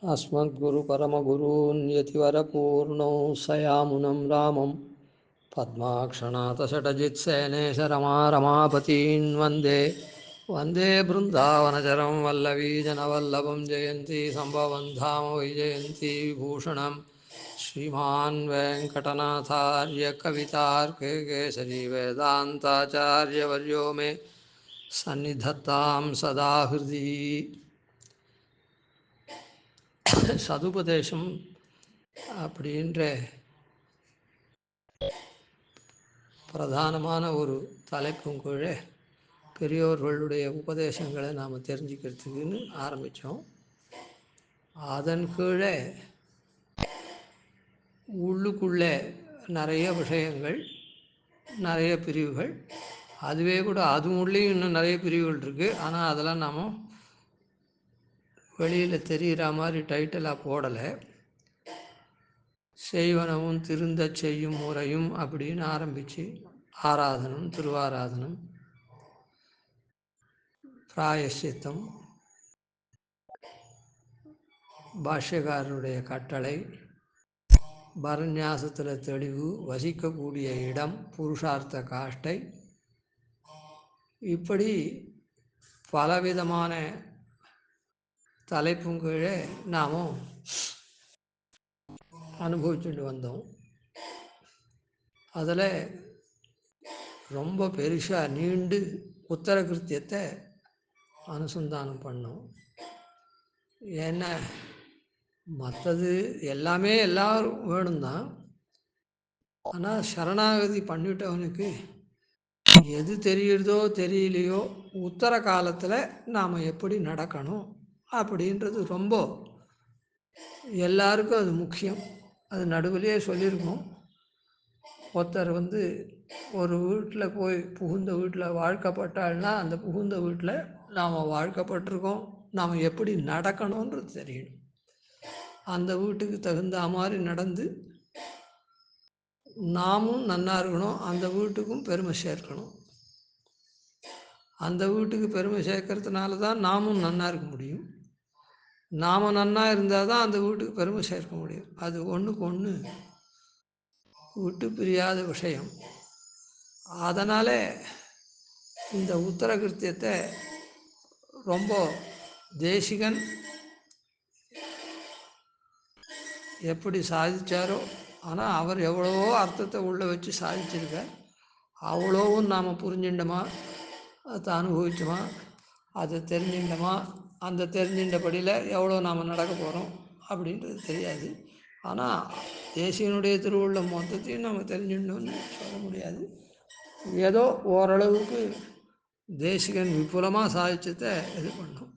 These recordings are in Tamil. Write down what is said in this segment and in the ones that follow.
अस्मद्गुरुपरमगुरून् यतिवरपूर्णौ सयामुनं रामं पद्माक्षणाथषटजित्सेनेश रमापतीन् वन्दे वन्दे बृन्दावनचरं वल्लवीजनवल्लभं जयन्ती सम्भवं धाम वैजयन्ती विभूषणं श्रीमान् वेङ्कटनाथार्य कवितार्के केसरी वेदान्ताचार्यवर्यो मे सन्निधत्तां सदा हृदि சதுபதேசம் அப்படின்ற பிரதானமான ஒரு தலைப்பும் கீழே பெரியோர்களுடைய உபதேசங்களை நாம் தெரிஞ்சுக்கிறதுக்குன்னு ஆரம்பித்தோம். அதன் கீழே உள்ளுக்குள்ளே நிறைய விஷயங்கள், நிறைய பிரிவுகள், அதுவே கூட அது உள்ளேயும் இன்னும் நிறைய பிரிவுகள் இருக்குது. ஆனால் அதெல்லாம் நாம் வெளியில் தெரிகிற மாதிரி டைட்டிலாக போடலை. செய்வனவும் திருந்த செய்யும் முறையும் அப்படின்னு ஆரம்பித்து ஆராதனம், திருவாராதனம், பிராயசித்தம், பாஷ்யக்காரருடைய கட்டளை, பரநியாசத்தில் தெளிவு, வசிக்கக்கூடிய இடம், புருஷார்த்த காஷ்டை, இப்படி பலவிதமான தலைப்பும் கீழே நாமும் அனுபவிச்சுட்டு வந்தோம். அதில் ரொம்ப பெருசாக நீண்டு உத்தர கிருத்தியத்தை அனுசந்தானம் பண்ணோம். ஏன்னா மற்றது எல்லாமே எல்லாரும் வேணும் தான். ஆனால் சரணாகதி பண்ணிவிட்டவனுக்கு எது தெரியுறதோ தெரியலையோ உத்தர காலத்தில் நாம் எப்படி நடக்கணும் அப்படின்றது ரொம்ப எல்லாருக்கும் அது முக்கியம். அது நடுவிலேயே சொல்லியிருக்கோம். ஒருத்தர் ஒரு வீட்டில் போய் புகுந்த வீட்டில் வாழ்க்கப்பட்டாள்னா அந்த புகுந்த வீட்டில் நாம் வாழ்க்கப்பட்டிருக்கோம், நாம் எப்படி நடக்கணுன்றது தெரியணும். அந்த வீட்டுக்கு தகுந்த மாதிரி நடந்து நாமும் நன்னா இருக்கணும், அந்த வீட்டுக்கும் பெருமை சேர்க்கணும். அந்த வீட்டுக்கு பெருமை சேர்க்கறதுனால தான் நாமும் நன்னா இருக்க முடியும். நாம் நன்னா இருந்தால் தான் அந்த வீட்டுக்கு பெருமை சேர்க்க முடியும். அது ஒன்றுக்கு ஒன்று விட்டு பிரியாத விஷயம். அதனால் இந்த உத்தர கிருத்தியத்தை ரொம்ப தேசிகன் எப்படி சாதித்தாரோ, ஆனால் அவர் எவ்வளவோ அர்த்தத்தை உள்ளே வச்சு சாதிச்சிருக்கார். அவ்வளோவும் நாம் புரிஞ்சின்றோமா, அதை அனுபவிச்சோமா, அதை தெரிஞ்சின்றோமா, அந்த தெரிஞ்சின்றபடியில் எவ்வளோ நாம் நடக்க போகிறோம் அப்படின்றது தெரியாது. ஆனால் தேசியனுடைய திருவுள்ள மொத்தத்தையும் நம்ம தெரிஞ்சுட்டோம்னு சொல்ல முடியாது. ஏதோ ஓரளவுக்கு தேசிகன் விபுலமாக சாதிச்சதை இது பண்ணோம்.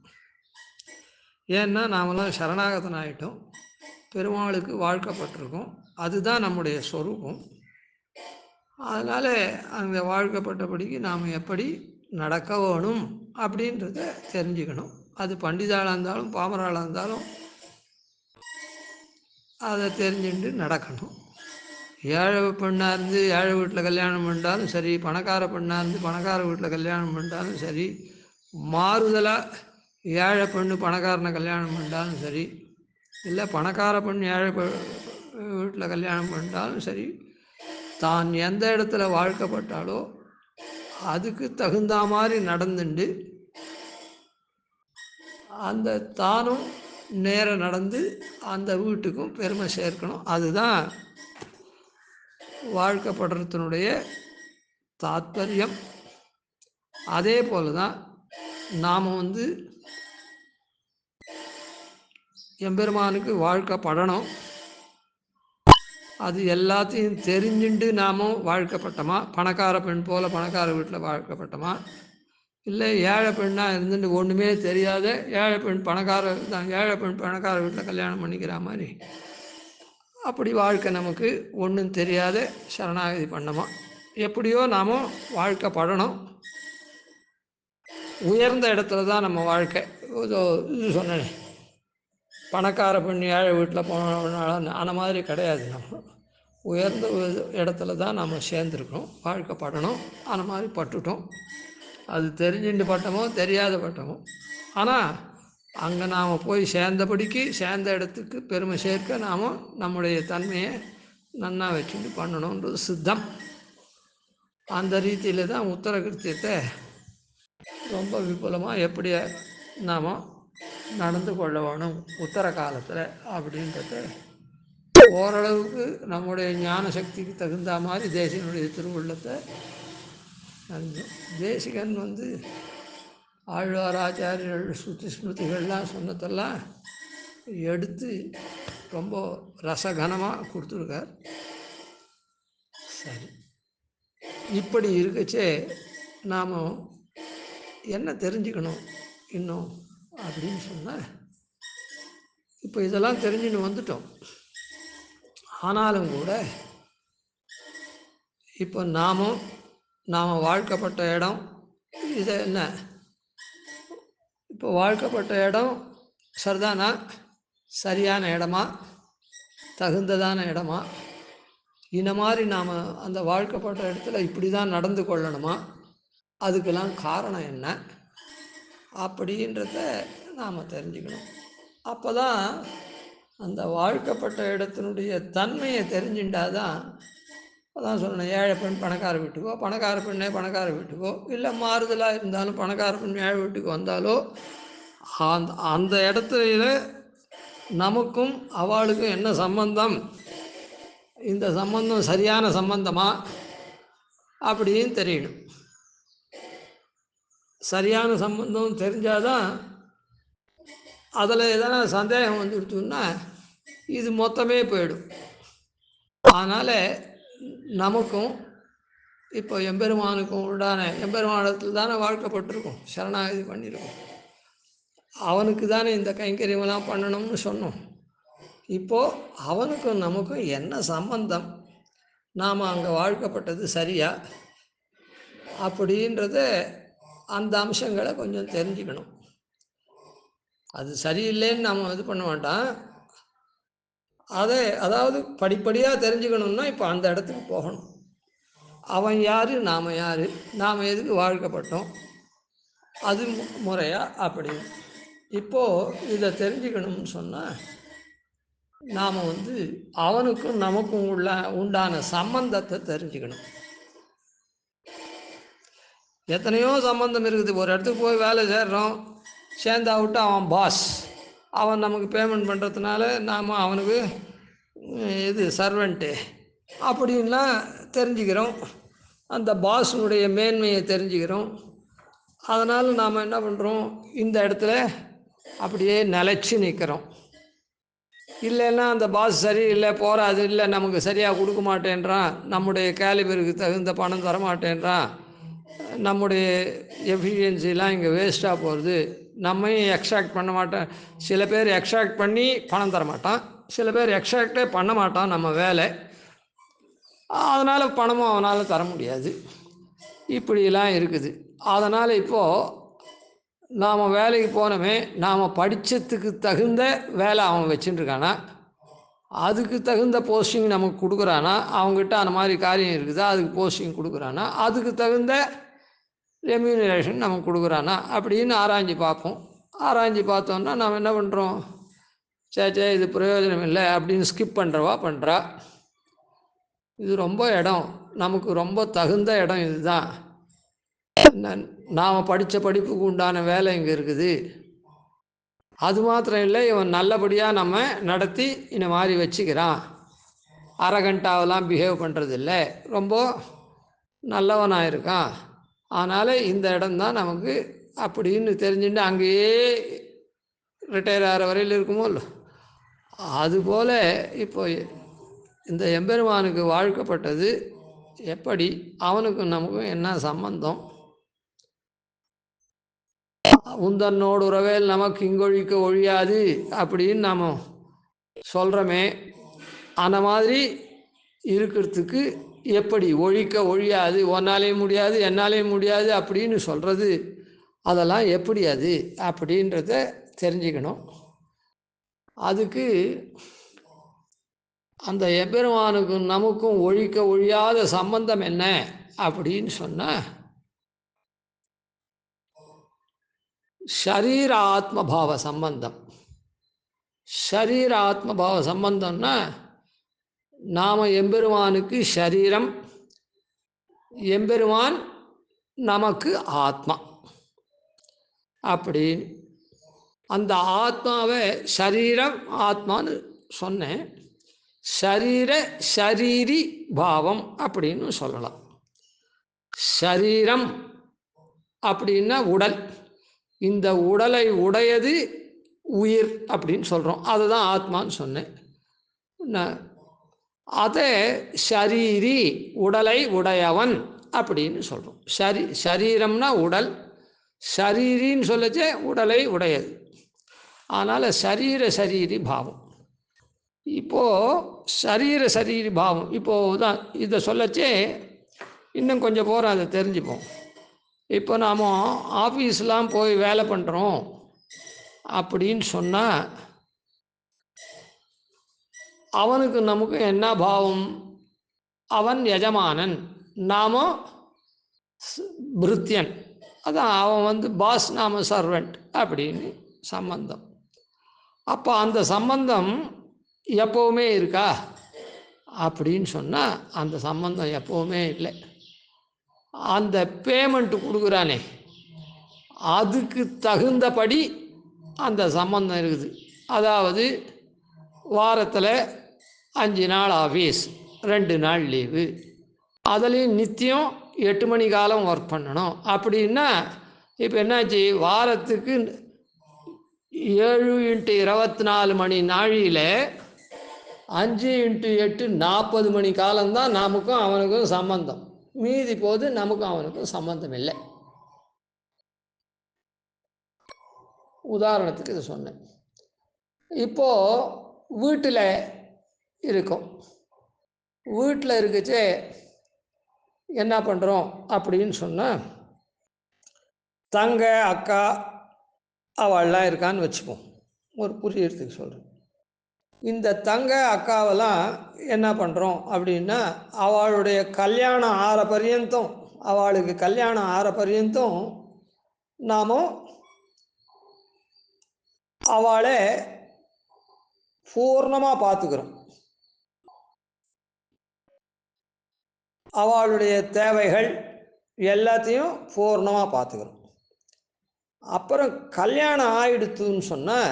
ஏன்னா நாமெல்லாம் சரணாகதன் ஆகிட்டோம், பெருமாளுக்கு வாழ்க்கப்பட்டிருக்கோம், அதுதான் நம்முடைய ஸ்வரூபம். அதனால் அந்த வாழ்க்கப்பட்டபடிக்கு நாம் எப்படி நடக்க வேணும் அப்படின்றத தெரிஞ்சுக்கணும். அது பண்டிதாளாக இருந்தாலும் பாமராளாக இருந்தாலும் அதை தெரிஞ்சுட்டு நடக்கணும். ஏழை பெண்ணாக இருந்து ஏழை வீட்டில் கல்யாணம் பண்ணாலும் சரி, பணக்கார பெண்ணாக இருந்து பணக்கார வீட்டில் கல்யாணம் பண்ணாலும் சரி, மாறுதலாக ஏழை பெண்ணு பணக்காரனை கல்யாணம் பண்ணாலும் சரி, இல்லை பணக்கார பெண் ஏழை வீட்டில் கல்யாணம் பண்ணாலும் சரி, தான் எந்த இடத்துல வாழ்க்கப்பட்டாலோ அதுக்கு தகுந்த மாதிரி நடந்துண்டு அந்த தானும் நேர நடந்து அந்த வீட்டுக்கும் பெருமை சேர்க்கணும். அதுதான் வாழ்க்கப்படுறதுனுடைய தாத்பரியம். அதே போல தான் நாம் எம்பெருமானுக்கு வாழ்க்கப்படணும். அது எல்லாத்தையும் தெரிஞ்சுண்டு நாமும் வாழ்க்கப்பட்டோமா, பணக்கார பெண் போல் பணக்கார வீட்டில் வாழ்க்கப்பட்டோமா, இல்லை ஏழை பெண்ணாக இருந்துட்டு ஒன்றுமே தெரியாத ஏழை பெண் பணக்கார வீட்டில் கல்யாணம் பண்ணிக்கிற மாதிரி அப்படி வாழ்க்கை நமக்கு ஒன்றும் தெரியாத சரணாகதி பண்ணோமா, எப்படியோ நாம் வாழ்க்கப்படணும். உயர்ந்த இடத்துல தான் நம்ம வாழ்க்கை. இது சொன்னேன், பணக்கார பெண் ஏழை வீட்டில் போனாலும் அந்த மாதிரி கிடையாது. நம்ம உயர்ந்த இடத்துல தான் நம்ம சேர்ந்துருக்கோம், வாழ்க்கப்படணும். அந்த மாதிரி பட்டுட்டோம். அது தெரிஞ்சுட்டு பட்டமோ தெரியாத பட்டமோ, ஆனால் அங்கே நாம் போய் சேர்ந்தபடிக்கு சேர்ந்த இடத்துக்கு பெருமை சேர்க்க நாம் நம்முடைய தன்மையை நன்னா வச்சுட்டு பண்ணணுன்றது சித்தம். அந்த ரீதியில் தான் உத்தர கிருத்தியத்தை ரொம்ப விபுலமாக எப்படி நாம் நடந்து கொள்ள வேணும் உத்தர காலத்தில் அப்படின்றத ஓரளவுக்கு நம்முடைய ஞான சக்திக்கு தகுந்த மாதிரி தேசிகனுடைய திருவுள்ளத்தை தேசிகன் ஆழ்வார் ஆச்சாரியர்கள் ஸ்ருதி ஸ்மிருதிகள்லாம் சொன்னதெல்லாம் எடுத்து ரொம்ப ரசகனமாக கொடுத்துருக்கார். சரி, இப்படி இருக்கச்சே நாம் என்ன தெரிஞ்சுக்கணும் இன்னும் அப்படின்னு சொன்னால், இப்போ இதெல்லாம் தெரிஞ்சுன்னு வந்துட்டோம். ஆனாலும் கூட இப்போ நாம் வாழ்க்கப்பட்ட இடம் இது என்ன, இப்போ வாழ்க்கப்பட்ட இடம் சரிதானா, சரியான இடமா, தகுந்ததான இடமா, இந்த மாதிரி நாம் அந்த வாழ்க்கப்பட்ட இடத்துல இப்படி தான் நடந்து கொள்ளணுமா, அதுக்கெல்லாம் காரணம் என்ன அப்படின்றத நாம் தெரிஞ்சுக்கணும். அப்போ தான் அந்த வாழ்க்கப்பட்ட இடத்தினுடைய தன்மையை தெரிஞ்சுட்டாதான். அதான் சொன்னேன், ஏழை பெண் பணக்கார வீட்டுக்கோ, பணக்கார பெண்ணே பணக்கார வீட்டுக்கோ, இல்லை மாறுதலாக இருந்தாலும் பணக்கார பெண் ஏழை வீட்டுக்கு வந்தாலோ அந்த இடத்துல நமக்கும் அவளுக்கும் என்ன சம்பந்தம், இந்த சம்பந்தம் சரியான சம்பந்தமா அப்படின்னு தெரியணும். சரியான சம்பந்தம் தெரிஞ்சாதான் அதில் எதனா சந்தேகம் வந்துடுச்சுன்னா இது மொத்தமே போயிடும். அதனால் நமக்கும் இப்போ எம்பெருமானுக்கும் உண்டான எம்பெருமானத்தில் தானே வாழ்க்கப்பட்டிருக்கும், சரணாகதி பண்ணியிருக்கோம். அவனுக்கு தானே இந்த கைங்கரியமெல்லாம் பண்ணணும்னு சொன்னோம். இப்போது அவனுக்கும் நமக்கும் என்ன சம்பந்தம், நாம் அங்கே வாழ்க்கப்பட்டது சரியா அப்படின்றத அந்த அம்சங்களை கொஞ்சம் தெரிஞ்சுக்கணும். அது சரியில்லைன்னு நாம் இது பண்ண வேண்டாம். அதாவது படிப்படியாக தெரிஞ்சுக்கணுன்னா இப்போ அந்த இடத்துக்கு போகணும். அவன் யார், நாம் யார், நாம் எதுக்கு வாழ்க்கப்பட்டோம், அது முறையா அப்படி. இப்போது இதை தெரிஞ்சுக்கணும்னு சொன்னால் நாம் அவனுக்கும் நமக்கும் உண்டான சம்பந்தத்தை தெரிஞ்சுக்கணும். எத்தனையோ சம்பந்தம் இருக்குது. ஒரு இடத்துக்கு போய் வேலை சேர்றோம், சேர்ந்தா விட்டு அவன் பாஸ், அவன் நமக்கு பேமெண்ட் பண்ணுறதுனால நாம் அவனுக்கு சர்வெண்ட்டு அப்படின்லாம் தெரிஞ்சுக்கிறோம். அந்த பாஸுனுடைய மேன்மையை தெரிஞ்சுக்கிறோம். அதனால் நாம் என்ன பண்ணுறோம், இந்த இடத்துல அப்படியே நிலச்சி நிற்கிறோம். இல்லைன்னா அந்த பாஸ் சரியில்லை, போகாது, இல்லை நமக்கு சரியாக கொடுக்க மாட்டேன்றான், நம்முடைய கேலிபருக்கு தகுந்த பணம் தரமாட்டேன்றான், நம்முடைய எஃபிஷியன்சிலாம் இங்கே வேஸ்ட்டாக போகிறது, நம்மையும் எக்ஸ்ட்ராக்ட் பண்ண மாட்டேன். சில பேர் எக்ஸ்ட்ராக்ட் பண்ணி பணம் தர மாட்டான், சில பேர் எக்ஸ்ட்ராக்டே பண்ண மாட்டான் நம்ம வேலை, அதனால் பணமும் அவனால் தர முடியாது. இப்படிலாம் இருக்குது. அதனால் இப்போது நாம் வேலைக்கு போனோமே, நாம் படித்ததுக்கு தகுந்த வேலை அவன் வச்சுட்டுருக்கானா, அதுக்கு தகுந்த போஸ்டிங் நமக்கு கொடுக்குறானா, அவங்ககிட்ட அந்த மாதிரி காரியம் இருக்குதா, அதுக்கு போஸ்டிங் கொடுக்குறானா, அதுக்கு தகுந்த ரெம்யூனரேஷன் நமக்கு கொடுக்குறானா அப்படின்னு ஆராய்ஞ்சு பார்ப்போம். ஆராய்ஞ்சு பார்த்தோன்னா நம்ம என்ன பண்ணுறோம், சே இது பிரயோஜனம் இல்லை அப்படின்னு ஸ்கிப் பண்ணுறா. இது ரொம்ப இடம், நமக்கு ரொம்ப தகுந்த இடம் இதுதான், நாம் படித்த படிப்புக்கு உண்டான வேலை இங்கே இருக்குது, அது மாத்திரம் இல்லை, இவன் நல்லபடியாக நம்ம நடத்தி இந்த மாதிரி வச்சுக்கிறான், அரகண்டாவெல்லாம் பிஹேவ் பண்ணுறதில்லை, ரொம்ப நல்லவனாக இருக்கான், அதனால் இந்த இடம்தான் நமக்கு அப்படின்னு தெரிஞ்சுட்டு அங்கேயே ரிட்டையர் ஆகிற வரையில் இருக்குமோ இல்லை. அதுபோல் இப்போ இந்த எம்பெருமானுக்கு வாழ்க்கப்பட்டது எப்படி, அவனுக்கும் நமக்கும் என்ன சம்பந்தம், உந்தன்னோடு உறவேல் நமக்கு இங்கொழிக்க ஒழியாது அப்படின்னு நாம் சொல்கிறோமே, அந்த மாதிரி இருக்கிறதுக்கு எப்படி ஒழிக்க ஒழியாது, ஒன்னாலேயும் முடியாது என்னாலேயும் முடியாது அப்படின்னு சொல்கிறது, அதெல்லாம் எப்படி அது அப்படின்றத தெரிஞ்சுக்கணும். அதுக்கு அந்த எம்பெருமானுக்கும் நமக்கும் ஒழிக்க ஒழியாத சம்பந்தம் என்ன அப்படின்னு சொன்னால், ஷரீர ஆத்மபாவ சம்பந்தம். ஷரீர ஆத்மபாவ சம்பந்தம்னா நாம் எம்பெருமானுக்கு ஷரீரம், எம்பெருமான் நமக்கு ஆத்மா. அப்படின்னு அந்த ஆத்மாவை ஷரீரம் ஆத்மான்னு சொன்னேன். ஷரீர ஷரீரி பாவம் அப்படின்னு சொல்லலாம். ஷரீரம் அப்படின்னா உடல். இந்த உடலை உடையது உயிர் அப்படின்னு சொல்கிறோம். அதுதான் ஆத்மான்னு சொன்னேன். அதே ஷரீரி உடலை உடையவன் அப்படின்னு சொல்கிறோம். ஷரீரம்னா உடல், ஷரீரின்னு சொல்லச்சே உடலை உடையது. அதனால் ஷரீர ஷரீரி பாவம். இப்போது ஷரீர ஷரீரி பாவம் இப்போது தான் இதை சொல்லச்சே இன்னும் கொஞ்சம் போகிறோம், அதை தெரிஞ்சுப்போம். இப்போ நாம் ஆஃபீஸ்லாம் போய் வேலை பண்ணுறோம் அப்படின்னு சொன்னால் அவனுக்கு நமக்கு என்ன பாவம்? அவன் எஜமானன், நாம பிருத்தியன். அதான் அவன் பாஸ், நாம சர்வெண்ட் அப்படின்னு சம்பந்தம். அப்போ அந்த சம்பந்தம் எப்போவுமே இருக்கா அப்படின்னு சொன்னால் அந்த சம்பந்தம் எப்போவுமே இல்லை. அந்த பேமெண்ட்டு கொடுக்குறானே அதுக்கு தகுந்தபடி அந்த சம்பந்தம் இருக்குது. அதாவது வாரத்தில் 5 நாள் ஆஃபீஸ், 2 நாள் லீவு, அதுலேயும் நித்தியம் 8 மணி காலம் ஒர்க் பண்ணணும். அப்படின்னா இப்போ என்னாச்சு, வாரத்துக்கு 7x24 மணி நாழியில் 5x8 40 மணி காலம்தான் நமக்கும் அவனுக்கும் சம்பந்தம். மீதி போது நமக்கும் அவனுக்கும் சம்பந்தம் இல்லை. உதாரணத்துக்கு இது சொன்னேன். இப்போது வீட்டில் இருக்கோம். வீட்டில் இருக்குச்சே என்ன பண்ணுறோம் அப்படின்னு சொன்னால், தங்க அக்கா அவள்லாம் இருக்கான்னு வச்சுப்போம், ஒரு புரியறதுக்கு சொல்கிறேன். இந்த தங்க அக்காவெல்லாம் என்ன பண்ணுறோம் அப்படின்னா, அவளுடைய கல்யாணம் ஆற பர்யந்தம், அவளுக்கு கல்யாணம் ஆற பர்யந்தம் நாம் அவளை பூர்ணமாக பார்த்துக்கிறோம். அவளுடைய தேவைகள் எல்லாத்தையும் பூர்ணமாக பார்த்துக்கிறோம். அப்புறம் கல்யாணம் ஆயிடுத்துன்னு சொன்னால்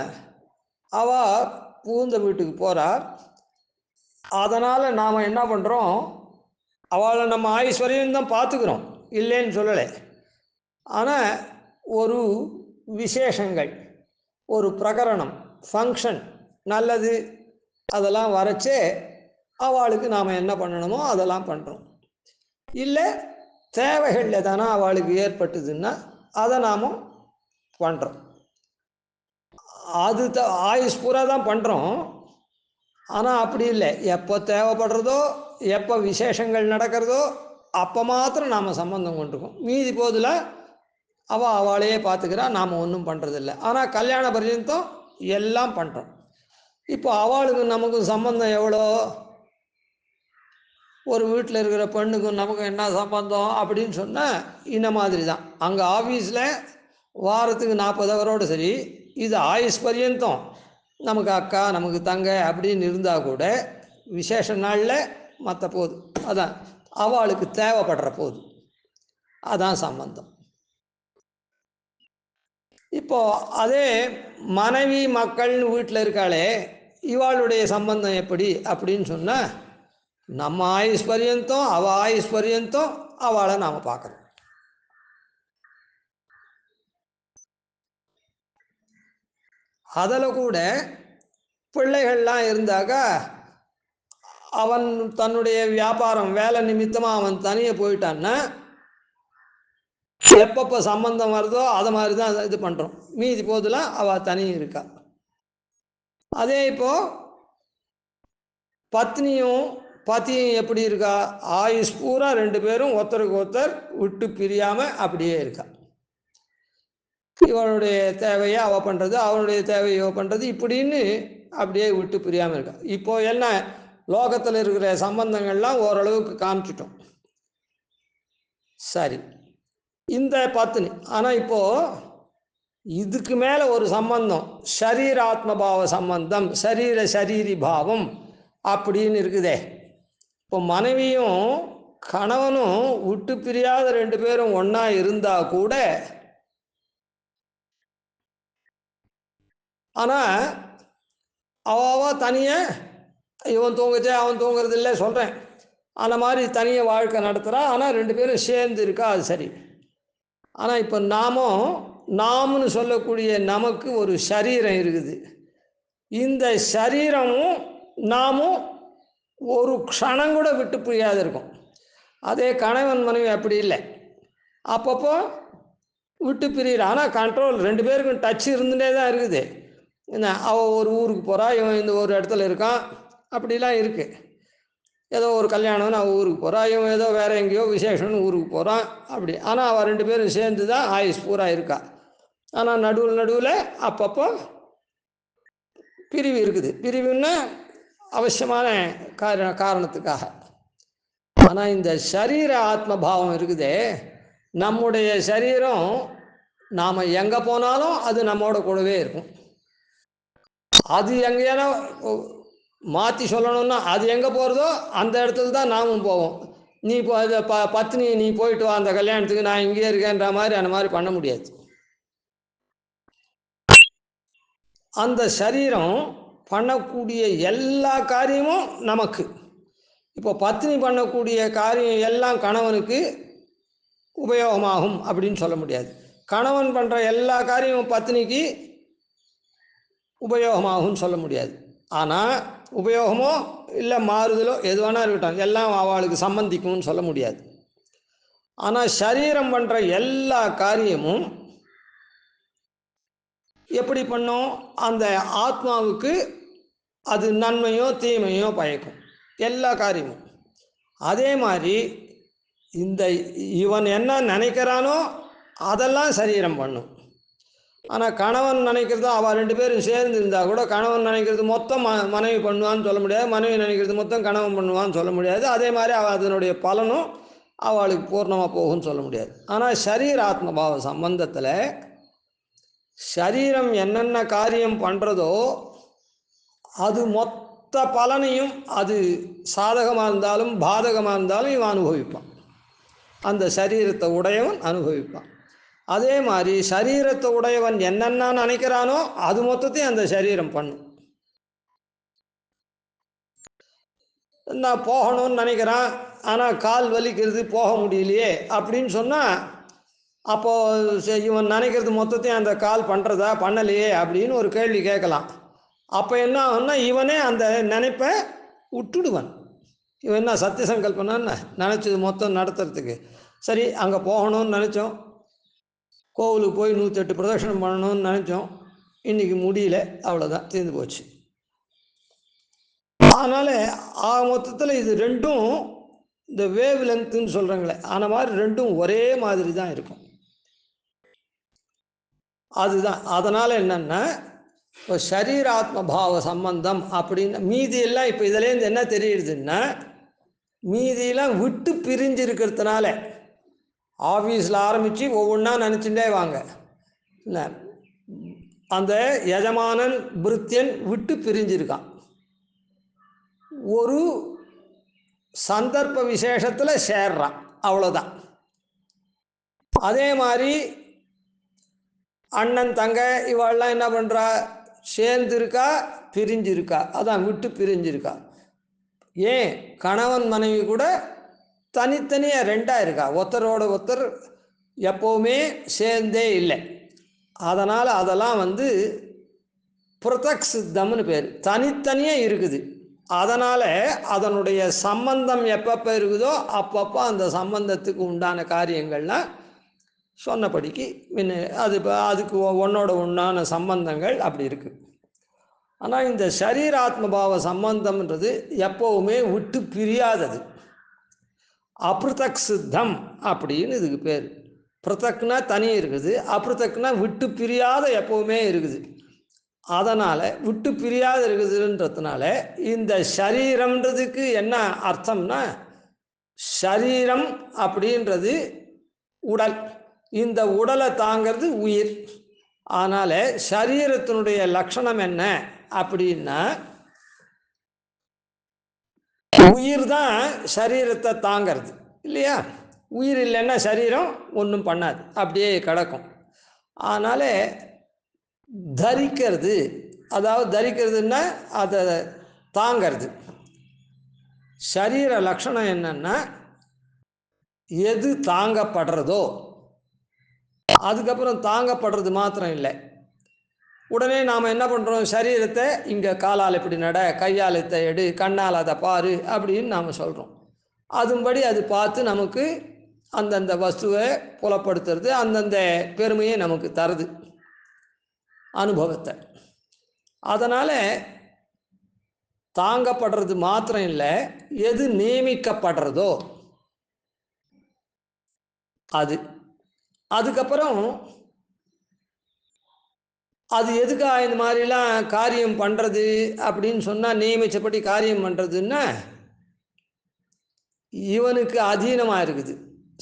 அவள் பூந்த வீட்டுக்கு போகிறார். அதனால் நாம் என்ன பண்ணுறோம், அவளை நம்ம ஐஸ்வர்யம் தான் பார்த்துக்கிறோம், இல்லைன்னு சொல்லலை. ஆனால் ஒரு விசேஷங்கள், ஒரு பிரகரணம், ஃபங்க்ஷன், நல்லது அதெல்லாம் வரைச்சே அவளுக்கு நாம் என்ன பண்ணணுமோ அதெல்லாம் பண்ணுறோம். இல்லை தேவைகள் எதானா அவளுக்கு ஏற்பட்டுதுன்னா அதை நாம் பண்ணுறோம். அது ஆயுஷ் பூரா தான் பண்ணுறோம். ஆனால் அப்படி இல்லை, எப்போ தேவைப்படுறதோ, எப்போ விசேஷங்கள் நடக்கிறதோ அப்போ மாத்திரம் நாம் சம்பந்தம் கொண்டிருக்கோம். மீதி போதில் அவளையே பார்த்துக்கிறா, நாம் ஒன்றும் பண்ணுறதில்லை. ஆனால் கல்யாண பர்யந்தம் எல்லாம் பண்ணுறோம். இப்போ அவளுக்கு நமக்கும் சம்பந்தம் எவ்வளோ? ஒரு வீட்டில் இருக்கிற பெண்ணுக்கும் நமக்கும் என்ன சம்பந்தம் அப்படின்னு சொன்னால் இந்த மாதிரி தான். அங்கே ஆஃபீஸில் வாரத்துக்கு 40 ஹவரோடு சரி, இது ஆயுஷ் பர்யந்தம் நமக்கு அக்கா, நமக்கு தங்க அப்படின்னு இருந்தால் கூட விசேஷ நாளில் மற்ற போது, அதான் அவளுக்கு தேவைப்படுற போது, அதான் சம்பந்தம். இப்போது அதே மனைவி மக்கள்னு வீட்டில் இருக்காளே, இவாளுடைய சம்பந்தம் எப்படி அப்படின்னு சொன்னால், நம்ம ஆயுஷ் பர்யந்தம், அவள் ஆயுஷ் பர்யந்தம் அவளை நாம் பார்க்குறோம். அதில் கூட பிள்ளைகள்லாம் இருந்தாக்கா அவன் தன்னுடைய வியாபாரம் வேலை நிமித்தமாக அவன் தனியாக போயிட்டான்னா எப்பப்போ சம்பந்தம் வருதோ அதை மாதிரி தான் இது பண்ணுறோம். மீதி போதில் அவள் தனியும் இருக்கா. அதே இப்போது பத்னியும் பத்தியும் எப்படி இருக்கா? ஆயுஷ் பூரா 2 பேரும் ஒருத்தருக்கு ஒருத்தர் விட்டு பிரியாமல் அப்படியே இருக்கா. இவனுடைய தேவையை அவள் பண்ணுறது, அவனுடைய தேவையை இவள் பண்ணுறது, இப்படின்னு அப்படியே விட்டு பிரியாமல் இருக்கா. இப்போது என்ன, லோகத்தில் இருக்கிற சம்பந்தங்கள்லாம் ஓரளவுக்கு காமிச்சிட்டோம். சரி, இந்த பத்னி. ஆனால் இப்போது இதுக்கு மேலே ஒரு சம்பந்தம், ஷரீராத்மபாவ சம்பந்தம், சரீரி பாவம் அப்படின்னு இருக்குதே. இப்போ மனைவியும் கணவனும் விட்டு பிரியாத ரெண்டு பேரும் ஒன்றா இருந்தால் கூட, ஆனால் அவ தனியாக இவன் தூங்குச்சே அவன் தூங்குறது இல்லை சொல்கிறேன், அந்த மாதிரி தனியாக வாழ்க்கை நடத்துகிறா. ஆனால் ரெண்டு பேரும் சேர்ந்து இருக்கா, அது சரி. ஆனால் இப்போ நாம்னு சொல்லக்கூடிய நமக்கு ஒரு சரீரம் இருக்குது. இந்த சரீரமும் நாமும் ஒரு க்ஷணம் கூட விட்டு பிரியாது இருக்கும். அதே கணவன் மனைவி அப்படி இல்லை, அப்பப்போ விட்டு பிரியிற. ஆனால் கண்ட்ரோல் ரெண்டு பேருக்கும் டச் இருந்துகிட்டே தான் இருக்குது. என்ன, அவள் ஒரு ஊருக்கு போகிறா, இவன் இந்த ஒரு இடத்துல இருக்கான், அப்படிலாம் இருக்குது. ஏதோ ஒரு கல்யாணம்னு அவள் ஊருக்கு போகிறா, இவன் ஏதோ வேறு எங்கேயோ விசேஷம்னு ஊருக்கு போகிறான், அப்படி. ஆனால் அவள் ரெண்டு பேரும் சேர்ந்து தான் ஆயுஸ் பூரா இருக்கா. ஆனால் நடுவில் அப்பப்போ பிரிவு இருக்குது. பிரிவுன்னா அவசியமான காரணத்துக்காக. ஆனால் இந்த சரீர ஆத்மபாவம் இருக்குதே, நம்முடைய சரீரம் நாம் எங்கே போனாலும் அது நம்மோட கூடவே இருக்கும். அது எங்கேயானா மாற்றி சொல்லணும்னா அது எங்கே போகிறதோ அந்த இடத்துல தான் நாமும் போவோம். நீ இப்போ அதை பத்னி நீ போயிட்டு வா அந்த கல்யாணத்துக்கு, நான் இங்கேயே இருக்கேன்ற மாதிரி அந்த மாதிரி பண்ண முடியாது. அந்த சரீரம் பண்ணக்கூடிய எல்லா காரியமும் நமக்கு. இப்போ பத்னி பண்ணக்கூடிய காரியம் எல்லாம் கணவனுக்கு உபயோகமாகும் அப்படின்னு சொல்ல முடியாது. கணவன் பண்ணுற எல்லா காரியமும் பத்னிக்கு உபயோகமாகும்னு சொல்ல முடியாது. ஆனால் உபயோகமோ இல்லை மாறுதலோ எது வேணா இருக்கட்டும், எல்லாம் அவளுக்கு சம்பந்திக்கும்னு சொல்ல முடியாது. ஆனால் சரீரம் பண்ணுற எல்லா காரியமும் எப்படி பண்ணும், அந்த ஆத்மாவுக்கு அது நன்மையோ தீமையோ பயக்கும், எல்லா காரியமும். அதே மாதிரி இந்த இவன் என்ன நினைக்கிறானோ அதெல்லாம் சரீரம் பண்ணும். ஆனால் கணவன் நினைக்கிறது, அவள் ரெண்டு பேரும் சேர்ந்து இருந்தால் கூட கணவன் நினைக்கிறது மொத்தம் மனைவி பண்ணுவான்னு சொல்ல முடியாது, மனைவி நினைக்கிறது மொத்தம் கணவன் பண்ணுவான்னு சொல்ல முடியாது. அதே மாதிரி அவள் அதனுடைய பலனும் அவளுக்கு பூர்ணமாக போகும்னு சொல்ல முடியாது. ஆனால் சரீராத்மபாவ சம்பந்தத்தில் சரீரம் என்னென்ன காரியம் பண்ணுறதோ அது மொத்த பலனையும், அது சாதகமாக இருந்தாலும் பாதகமாக இருந்தாலும் இவன் அனுபவிப்பான். அந்த சரீரத்தை உடையவன் அனுபவிப்பான். அதே மாதிரி சரீரத்தை உடையவன் என்னென்ன நினைக்கிறானோ அது மொத்தத்தையும் அந்த சரீரம் பண்ணும். நான் போகணும்னு நினைக்கிறான், ஆனால் கால் வலிக்கிறது போக முடியலையே அப்படின்னு சொன்னால், அப்போது இவன் நினைக்கிறது மொத்தத்தையும் அந்த கால் பண்ணுறதா பண்ணலையே அப்படின்னு ஒரு கேள்வி கேட்கலாம். அப்போ என்ன ஆகும்னா, இவனே அந்த நினைப்பை விட்டுடுவன். இவன் என்ன சத்திய சங்கல்பனான்னு நினச்சது மொத்தம் நடத்துறதுக்கு. சரி, அங்கே போகணும்னு நினச்சோம், கோவிலுக்கு போய் 108 பிரதட்சணம் பண்ணணும்னு நினச்சோம், இன்றைக்கி முடியல, அவ்வளோதான், தீர்ந்து போச்சு. அதனால் மொத்தத்தில் இது ரெண்டும் இந்த வேவ் லென்த்துன்னு சொல்கிறாங்களே, அந்த மாதிரி ரெண்டும் ஒரே மாதிரி தான் இருக்கும். அதுதான். அதனால் என்னென்னா, இப்போ சரீராத்மபாவ சம்பந்தம் அப்படின்னு மீதி எல்லாம் இப்போ இதுலேருந்து என்ன தெரியுதுன்னா, மீதியெல்லாம் விட்டு பிரிஞ்சிருக்கிறதுனால ஆஃபீஸில் ஆரம்பித்து ஒவ்வொன்றா நினச்சிட்டே வாங்க, இல்லை அந்த எஜமானன் பிருத்தியன் விட்டு பிரிஞ்சிருக்கான். ஒரு சந்தர்ப்ப விசேஷத்தில் சேர்றான், அவ்வளோதான். அதே மாதிரி அண்ணன் தங்க இவாள்லாம் என்ன பண்ணுறா, சேர்ந்துருக்கா பிரிஞ்சிருக்கா, அதான் விட்டு பிரிஞ்சிருக்கா. ஏன் கணவன் மனைவி கூட தனித்தனியாக ரெண்டாக இருக்கா, ஒருத்தரோட ஒருத்தர் எப்போவுமே சேர்ந்தே இல்லை. அதனால் அதெல்லாம் புரதக் சித்தம்னு பேர், தனித்தனியாக இருக்குது. அதனால் அதனுடைய சம்பந்தம் எப்பப்போ இருக்குதோ அப்பப்போ அந்த சம்பந்தத்துக்கு உண்டான காரியங்கள்லாம் சொன்னபடிக்கு அதுக்கு ஒன்னோட ஒன்றான சம்பந்தங்கள் அப்படி இருக்குது. ஆனால் இந்த சரீராத்மபாவ சம்பந்தம்ன்றது எப்போவுமே விட்டு பிரியாதது, அப்ருதக் சித்தம் அப்படின்னு இதுக்கு பேர். பிருத்தக்னா தனி இருக்குது, அப்ருதக்னா விட்டு பிரியாத எப்போவுமே இருக்குது. அதனால் விட்டு பிரியாத இருக்குதுன்றதுனால இந்த சரீரம்ன்றதுக்கு என்ன அர்த்தம்னா, சரீரம் அப்படின்றது உடல், இந்த உடலை தாங்கிறது உயிர். அதனால் சரீரத்தினுடைய லட்சணம் என்ன அப்படின்னா, உயிர் தான் சரீரத்தை தாங்கிறது இல்லையா? உயிர் இல்லைன்னா சரீரம் ஒன்றும் பண்ணாது, அப்படியே கிடக்கும். அதனால் தரிக்கிறது, அதாவது தரிக்கிறதுன்னா அதை தாங்கிறது. சரீர லட்சணம் என்னன்னா, எது தாங்கப்படுறதோ, அதுக்கப்புறம் தாங்கப்படுறது மாத்திரம் இல்லை, உடனே நாம் என்ன பண்ணுறோம், சரீரத்தை இங்கே காலால் இப்படி நட, கையால் இதை எடு, கண்ணால் அதை பாரு அப்படின்னு நாம் சொல்கிறோம். அதுபடி அது பார்த்து நமக்கு அந்தந்த வஸ்துவை புலப்படுத்துறது, அந்தந்த பெருமையை நமக்கு தருது, அனுபவத்தை. அதனால் தாங்கப்படுறது மாத்திரம் இல்லை, எது நியமிக்கப்படுறதோ அது. அதுக்கப்புறம் அது எதுக்காக இந்த மாதிரிலாம் காரியம் பண்ணுறது அப்படின்னு சொன்னால், நியமித்தபடி காரியம் பண்ணுறதுன்னா இவனுக்கு அதீனமாக இருக்குது,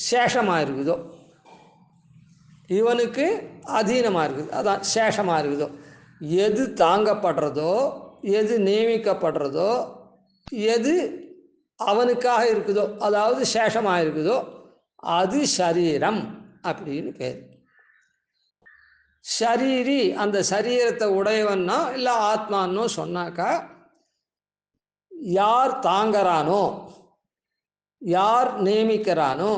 சேஷமாக இருக்குதோ, இவனுக்கு அதீனமாக இருக்குது, அதான் சேஷமாக இருக்குதோ. எது தாங்கப்படுறதோ, எது நியமிக்கப்படுறதோ, எது அவனுக்காக இருக்குதோ, அதாவது சேஷமாக இருக்குதோ, அது சரீரம் அப்படின்னு பேர். ஷரீரி அந்த சரீரத்தை உடையவன்னா இல்லை ஆத்மானோ சொன்னாக்கா, யார் தாங்கிறானோ, யார் நியமிக்கிறானோ,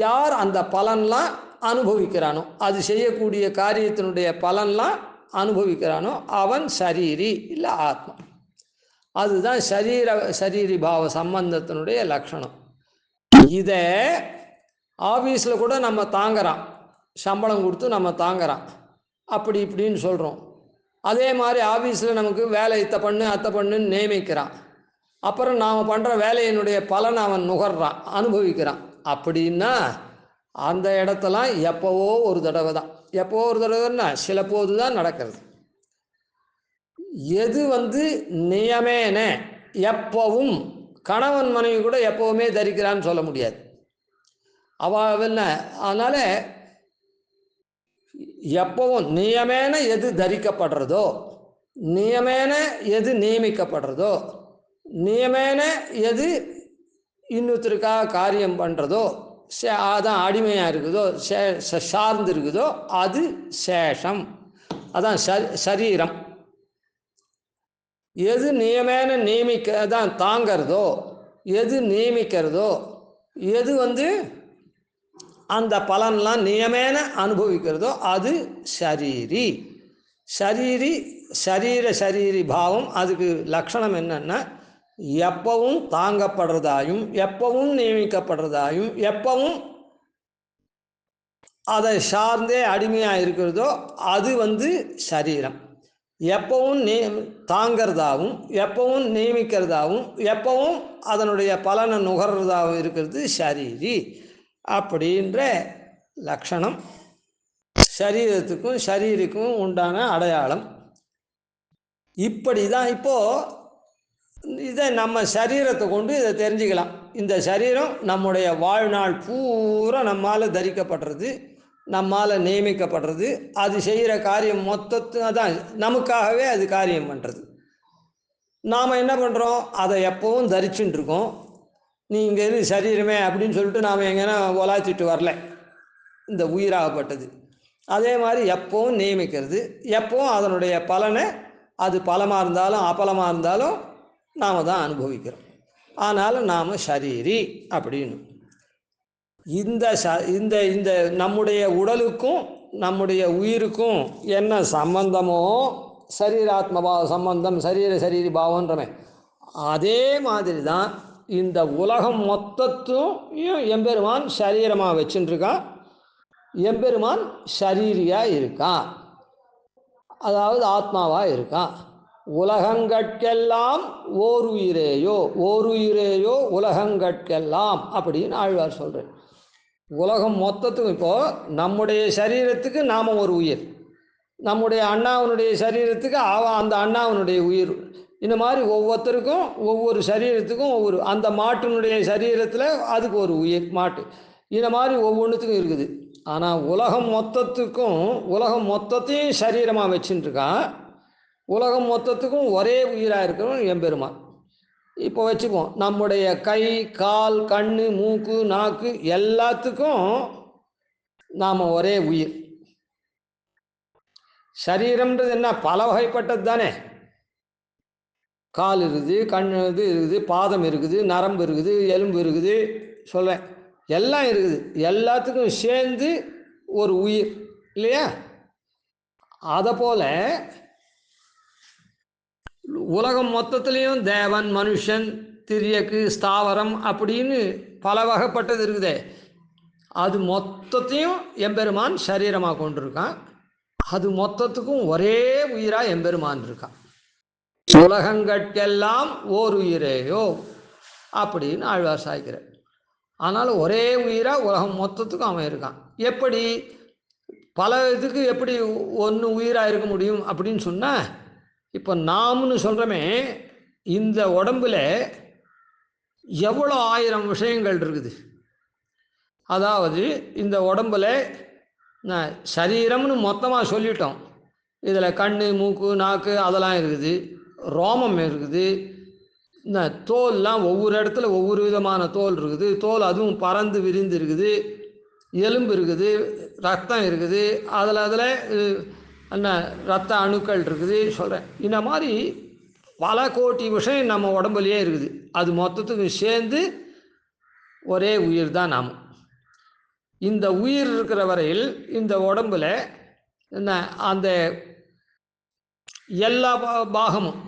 யார் அந்த பலன்லாம் அனுபவிக்கிறானோ, அது செய்யக்கூடிய காரியத்தினுடைய பலன்லாம் அனுபவிக்கிறானோ அவன் சரீரி இல்லை ஆத்மா. அதுதான் சரீரி பாவ சம்பந்தத்தினுடைய லட்சணம். இதை ஆஃபீஸில் கூட நம்ம தாங்கிறான், சம்பளம் கொடுத்து நம்ம தாங்கிறான், அப்படி இப்படின்னு சொல்கிறோம். அதே மாதிரி ஆஃபீஸில் நமக்கு வேலை இத்தை பண்ணு அத்தை பண்ணுன்னு நியமிக்கிறான். அப்புறம் நாம் பண்ணுற வேலையினுடைய பலனை அவன் நுகர்றான், அனுபவிக்கிறான். அப்படின்னா அந்த இடத்தெல்லாம் எப்போவோ ஒரு தடவை தான். எப்போவோ ஒரு தடவைன்னா சில போது தான் நடக்கிறது. எது நியமேன எப்பவும், கணவன் மனைவி கூட எப்போவுமே தரிக்கிறான்னு சொல்ல முடியாது, அவள் என்ன. அதனால் எப்பவும் நியமேன எது தரிக்கப்படுறதோ, நியமேன எது நியமிக்கப்படுறதோ, நியமேன எது இன்னொருத்தருக்காக காரியம் பண்ணுறதோ, அதான் அடிமையாக இருக்குதோ, சார்ந்து இருக்குதோ, அது சேஷம், அதான் சரீரம். எது நியமேன நியமிக்க தான் தாங்கிறதோ, எது நியமிக்கிறதோ, எது அந்த பலன்லாம் நியமேன அனுபவிக்கிறதோ அது சரீரி. சரீரி பாவம். அதுக்கு லட்சணம் என்னன்னா, எப்பவும் தாங்கப்படுறதாயும், எப்பவும் நியமிக்கப்படுறதாயும், எப்பவும் அதை சார்ந்தே அடிமையாக இருக்கிறதோ அது சரீரம். எப்பவும் தாங்கிறதாகவும், எப்பவும் நியமிக்கிறதாகவும், எப்பவும் அதனுடைய பலனை நுகர்றதாகவும் இருக்கிறது சரீரி. அப்படின்ற லட்சணம் சரீரத்துக்கும் சரீரிக்கும் உண்டான அடையாளம். இப்படி தான் இப்போது இதை நம்ம சரீரத்தை கொண்டு இதை தெரிஞ்சுக்கலாம். இந்த சரீரம் நம்முடைய வாழ்நாள் பூரா நம்மால் தரிக்கப்படுறது, நம்மால் நியமிக்கப்படுறது, அது செய்கிற காரியம் மொத்தத்தை தான் நமக்காகவே அது காரியம் பண்ணுறது. நாம் என்ன பண்ணுறோம், அதை எப்பவும் தரிச்சுட்டு இருக்கோம். நீ இங்கே இரு சரீரமே அப்படின்னு சொல்லிட்டு நாம் எங்கன்னா ஒலாச்சிட்டு வரல, இந்த உயிராகப்பட்டது. அதே மாதிரி எப்பவும் நியமிக்கிறது, எப்பவும் அதனுடைய பலனை, அது பலமாக இருந்தாலும் அபலமாக இருந்தாலும் நாம் தான் அனுபவிக்கிறோம். ஆனால் நாம் சரீரி அப்படின்னு. இந்த இந்த நம்முடைய உடலுக்கும் நம்முடைய உயிருக்கும் என்ன சம்பந்தமோ, சரீராத்மபாவ சம்பந்தம், சரீரி பாவன்றமே, அதே மாதிரி தான் இந்த உலகம் மொத்தத்தையும் எம்பெருமான் சரீரமாக வச்சுட்டுருக்கான். எம்பெருமான் சரீரியாக இருக்கான், அதாவது ஆத்மாவாக இருக்கான். உலகங்கட்கெல்லாம் ஓருயிரேயோ, ஓருயிரேயோ உலகங்கட்கெல்லாம் அப்படின்னு ஆழ்வார் சொல்கிறேன். உலகம் மொத்தத்துக்கும், இப்போது நம்முடைய சரீரத்துக்கு நாம் ஒரு உயிர், நம்முடைய அண்ணாவனுடைய சரீரத்துக்கு அந்த அண்ணாவனுடைய உயிர், இந்த மாதிரி ஒவ்வொருத்தருக்கும் ஒவ்வொரு சரீரத்துக்கும் ஒவ்வொரு, அந்த மாட்டினுடைய சரீரத்தில் அதுக்கு ஒரு உயிர் மாட்டு, இந்த மாதிரி ஒவ்வொன்றுத்துக்கும் இருக்குது. ஆனால் உலகம் மொத்தத்தையும் சரீரமாக வச்சுட்டு இருக்கான். உலகம் மொத்தத்துக்கும் ஒரே உயிராக இருக்கிறவன் எம்பெருமான். இப்போ வச்சுப்போம், நம்முடைய கை, கால், கண், மூக்கு, நாக்கு எல்லாத்துக்கும் நாம் ஒரே உயிர். சரீரம்ன்றது என்ன, பல வகைப்பட்டது தானே. கால் இருக்குது, கண் இது இருக்குது, பாதம் இருக்குது, நரம்பு இருக்குது, எலும்பு இருக்குது, சொல்கிறேன், எல்லாம் இருக்குது. எல்லாத்துக்கும் சேர்ந்து ஒரு உயிர் இல்லையா? அதை போல் உலகம் மொத்தத்துலேயும் தேவன், மனுஷன், திரியக்கு, ஸ்தாவரம் அப்படின்னு பல வகைப்பட்டது இருக்குதே. அது மொத்தத்தையும் எம்பெருமான் சரீரமாக கொண்டிருக்கான். அது மொத்தத்துக்கும் ஒரே உயிராக எம்பெருமான் இருக்கான். உலகங்கட்கெல்லாம் ஓர் உயிரேயோ அப்படின்னு ஆழ்வார் சாய்க்கிறார். ஆனால் ஒரே உயிராக உலகம் மொத்தத்துக்கும் அவன் இருக்கான். எப்படி பல இதுக்கு எப்படி ஒன்று உயிராக இருக்க முடியும் அப்படின்னு சொன்னால், இப்போ நாம்னு சொல்கிறோமே, இந்த உடம்பில் எவ்வளோ 1000 விஷயங்கள் இருக்குது. அதாவது இந்த உடம்பில் சரீரம்னு மொத்தமாக சொல்லிட்டோம். இதில் கண், மூக்கு, நாக்கு அதெல்லாம் இருக்குது, ரோமம் இருக்குது, இந்த தோல்லாம் ஒவ்வொரு இடத்துல ஒவ்வொரு விதமான தோல் இருக்குது. தோல் அதுவும் பறந்து விரிந்து இருக்குது, எலும்பு இருக்குது, ரத்தம் இருக்குது, அதில் என்ன ரத்த அணுக்கள் இருக்குது சொல்கிறேன். இந்த மாதிரி பல கோடி விஷயம் நம்ம உடம்புலையே இருக்குது. அது மொத்தத்துக்கு சேர்ந்து ஒரே உயிர் தான் நாம். இந்த உயிர் இருக்கிற வரையில் இந்த உடம்பில் என்ன அந்த எல்லா பாகமும்,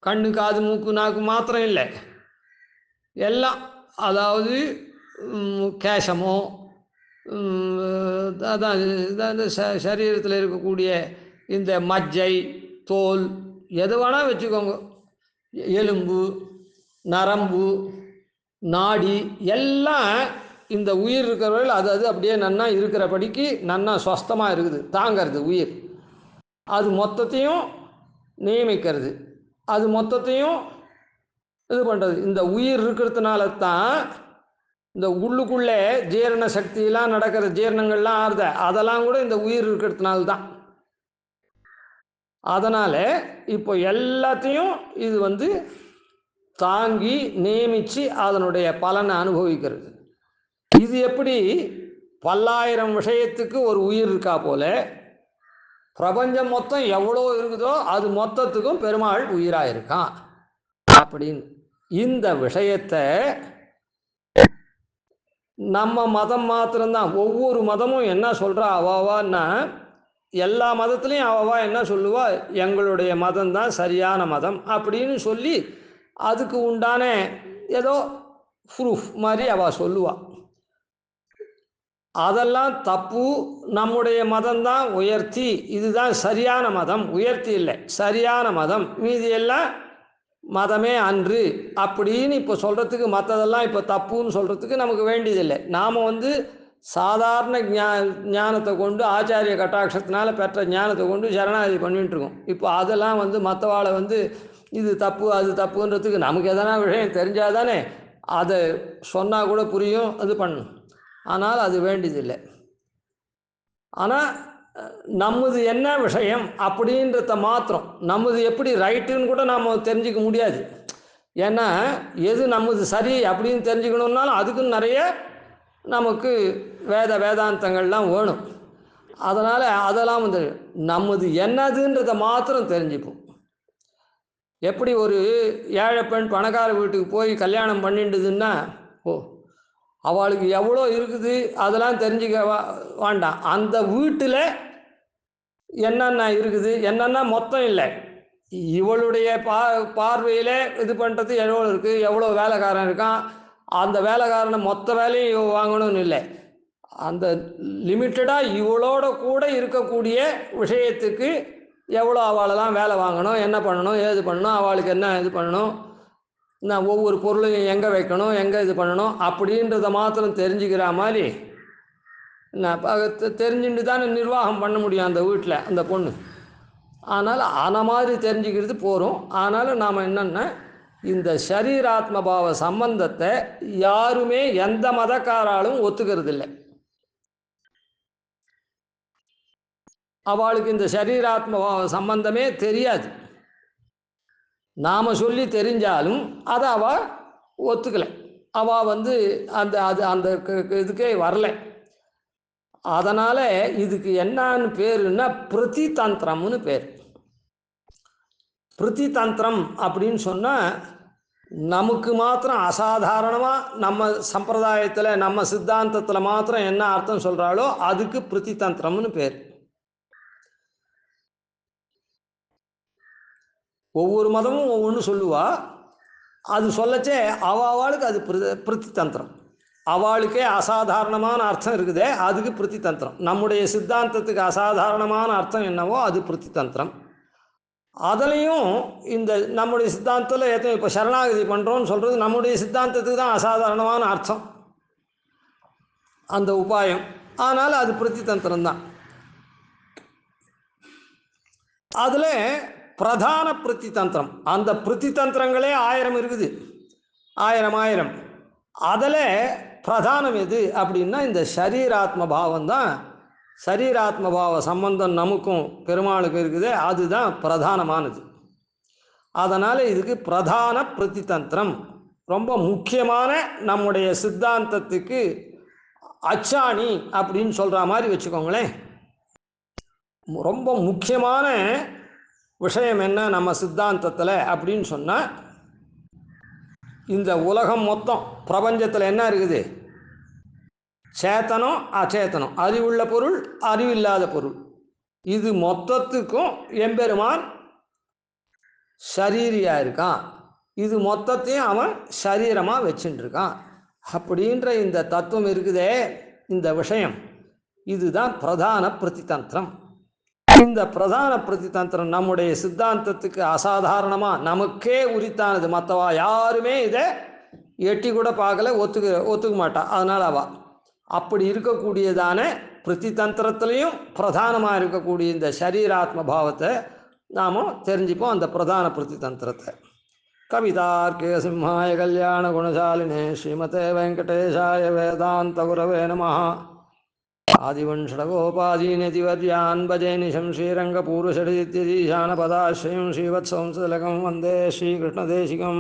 கண்ணு, காது, மூக்கு, நாக்கு மாத்திரம் இல்லை, எல்லாம், அதாவது கேசமோ அதான் இந்த சரீரத்தில் இருக்கக்கூடிய இந்த மஜ்ஜை, தோல், எது வேணால் வச்சுக்கோங்க, எலும்பு, நரம்பு, நாடி எல்லாம் இந்த உயிர் இருக்கிறவர்கள் அது அப்படியே நன்னா இருக்கிறபடிக்கு நன்னா சொஸ்தமாக இருக்குது, தாங்கிறது உயிர். அது மொத்தத்தையும் நியமிக்கிறது, அது மொத்தத்தையும் இது பண்ணுறது. இந்த உயிர் இருக்கிறதுனால தான் இந்த உள்ளுக்குள்ளே ஜீரண சக்தியெல்லாம் நடக்கிற, ஜீரணங்கள்லாம் ஆறுத, அதெல்லாம் கூட இந்த உயிர் இருக்கிறதுனால தான். அதனால் இப்போ எல்லாத்தையும் இது தாங்கி நியமித்து அதனுடைய பலனை அனுபவிக்கிறது. இது எப்படி 10,000 விஷயத்துக்கு ஒரு உயிர் இருக்கா போல, பிரபஞ்சம் மொத்தம் எவ்வளோ இருக்குதோ அது மொத்தத்துக்கும் பெருமாள் உயிராக இருக்கான் அப்படின்னு. இந்த விஷயத்தை நம்ம மதம் மாத்திரம்தான். ஒவ்வொரு மதமும் என்ன சொல்கிறா அவாவான்னா, எல்லா மதத்துலேயும் அவாவா என்ன சொல்லுவா, எங்களுடைய மதம்தான் சரியான மதம் அப்படின்னு சொல்லி அதுக்கு உண்டான ஏதோ ப்ரூஃப் மாதிரி அவள் சொல்லுவாள். அதெல்லாம் தப்பு. நம்முடைய மதம்தான் உயர்த்தி, இதுதான் சரியான மதம், உயர்த்தி இல்லை, சரியான மதம், மீதி எல்லாம் மதமே அன்று அப்படின்னு இப்போ சொல்கிறதுக்கு, மற்றதெல்லாம் இப்போ தப்புன்னு சொல்கிறதுக்கு நமக்கு வேண்டியதில்லை. நாம் சாதாரண ஞானத்தை கொண்டு, ஆச்சாரிய கட்டாட்சத்தினால பெற்ற ஞானத்தை கொண்டு சரணாகதி பண்ணிட்டுருக்கோம். இப்போ அதெல்லாம் மற்றவாளை இது தப்பு அது தப்புன்றதுக்கு நமக்கு எதனா விஷயம் தெரிஞ்சால் தானே அதை சொன்னால் கூட புரியும், அது பண்ணணும். ஆனால் அது வேண்டியதில்லை. ஆனால் நம்மது என்ன விஷயம் அப்படின்றத மாத்திரம், நம்மது எப்படி ரைட்டுன்னு கூட நாம் தெரிஞ்சிக்க முடியாது. ஏன்னா எது நம்மது சரி அப்படின்னு தெரிஞ்சுக்கணுன்னாலும் அதுக்குன்னு நிறைய நமக்கு வேதாந்தங்கள்லாம் வேணும். அதனால் அதெல்லாம் நம்மது என்னதுன்றதை மாத்திரம் தெரிஞ்சுப்போம். எப்படி ஒரு ஏழை பெண் பணக்கார வீட்டுக்கு போய் கல்யாணம் பண்ணிட்டுதுன்னா, அவளுக்கு எவ்வளோ இருக்குது அதெல்லாம் தெரிஞ்சுக்க வேண்டாம். அந்த வீட்டில் என்னென்ன இருக்குது, என்னென்ன மொத்தம் இல்லை, இவளுடைய பார்வையில் இது பண்ணுறது எவ்வளோ இருக்குது, எவ்வளோ வேலைக்காரன் இருக்கான், அந்த வேலைக்காரனை மொத்த வேலையும் வாங்கணும்னு இல்லை, அந்த லிமிட்டடாக இவளோட கூட இருக்கக்கூடிய விஷயத்துக்கு எவ்வளோ அவளெல்லாம் வேலை வாங்கணும், என்ன பண்ணணும், ஏது பண்ணணும், அவளுக்கு என்ன இது பண்ணணும், நான் ஒவ்வொரு பொருளையும் எங்கே வைக்கணும், எங்கே இது பண்ணணும் அப்படின்றத மாத்திரம் தெரிஞ்சுக்கிற மாதிரி நான் தெரிஞ்சுட்டு தானே நிர்வாகம் பண்ண முடியும் அந்த வீட்டில் அந்த பொண்ணு. ஆனால் அந்த மாதிரி தெரிஞ்சுக்கிறது போகிறோம். ஆனாலும் நாம் என்னென்னா, இந்த சரீராத்மபாவ சம்பந்தத்தை யாருமே எந்த மதக்காராலும் ஒத்துக்கிறது இல்லை. அவளுக்கு இந்த சரீராத்ம சம்பந்தமே தெரியாது. நாம் சொல்லி தெரிஞ்சாலும் அதை அவள் ஒத்துக்கலை. அவள் அந்த இதுக்கே வரலை. அதனால் இதுக்கு என்னான்னு பேருன்னா பிரதிதந்திரம்னு பேர். பிரதிதந்திரம் அப்படின்னு சொன்னால் நமக்கு மாத்திரம் அசாதாரணமாக நம்ம சம்பிரதாயத்தில் நம்ம சித்தாந்தத்தில் மாத்திரம் என்ன அர்த்தம் சொல்கிறாளோ அதுக்கு பிரதிதந்திரம்னு பேர். ஒவ்வொரு மதமும் ஒவ்வொன்று சொல்லுவா. அது சொல்லச்சே அவளுக்கு அது பிரதிதந்திரம். அவளுக்கே அசாதாரணமான அர்த்தம் இருக்குதே அதுக்கு பிரதிதந்திரம். நம்முடைய சித்தாந்தத்துக்கு அசாதாரணமான அர்த்தம் என்னவோ அது பிரதிதந்திரம். அதுலேயும் இந்த நம்முடைய சித்தாந்தத்தில் இப்போ சரணாகதி பண்ணுறோன்னு சொல்கிறது நம்முடைய சித்தாந்தத்துக்கு தான் அசாதாரணமான அர்த்தம் அந்த உபாயம். ஆனால் அது பிரதிதந்திரம் தான். அதில் பிரதான பிரதிதந்திரம், அந்த பிரதிதந்திரங்களே 1000 இருக்குது, 1000. அதில் பிரதானம் எது அப்படின்னா இந்த சரீராத்ம பாவம் தான். சரீராத்ம பாவ சம்பந்தம் நமக்கும் பெருமாளுக்கு இருக்குது, அதுதான் பிரதானமானது. அதனால் இதுக்கு பிரதான பிரதிதந்திரம் ரொம்ப முக்கியமான நம்முடைய சித்தாந்தத்துக்கு அச்சாணி அப்படின்னு சொல்கிற மாதிரி வச்சுக்கோங்களேன். ரொம்ப முக்கியமான விஷயம் என்ன நம்ம சித்தாந்தத்தில் அப்படின்னு சொன்னால், இந்த உலகம் மொத்தம் பிரபஞ்சத்தில் என்ன இருக்குது? சேத்தனம் அச்சேத்தனம், அறிவுள்ள பொருள் அறிவில்லாத பொருள். இது மொத்தத்துக்கும் எம்பெருமான் சரீரியாக இருக்கான். இது மொத்தத்தையும் அவன் சரீரமாக வச்சுட்டுருக்கான். அப்படின்ற இந்த தத்துவம் இருக்குதே, இந்த விஷயம், இதுதான் பிரதான பிரதிதந்திரம். இந்த பிரதான பிரதிதந்திரம் நம்முடைய சித்தாந்தத்துக்கு அசாதாரணமாக நமக்கே உரித்தானது. மற்றவா யாருமே இதை எட்டி கூட பார்க்கல, ஒத்துக்க மாட்டான். அதனால் அவள் அப்படி இருக்கக்கூடியதான பிரதிதந்திரத்திலையும் பிரதானமாக இருக்கக்கூடிய இந்த சரீராத்ம பாவத்தை நாம் தெரிஞ்சுப்போம். அந்த பிரதான பிரதிதந்திரத்தை கவிதார்க்கே சிம்ஹாய கல்யாண குணசாலினே ஸ்ரீமதே வெங்கடேஷாய வேதாந்த குரவே நமஹ. ஆதிவன்ஷடகோபாதீனதிவர்யான் பஜேனிஷம் ஸ்ரீரங்கபூர்வஷடீத்யதீசானபதாஸ்ரயம் ஸ்ரீவத்சவம்சலகம் வந்தே ஸ்ரீகிருஷ்ணதேசிகம்.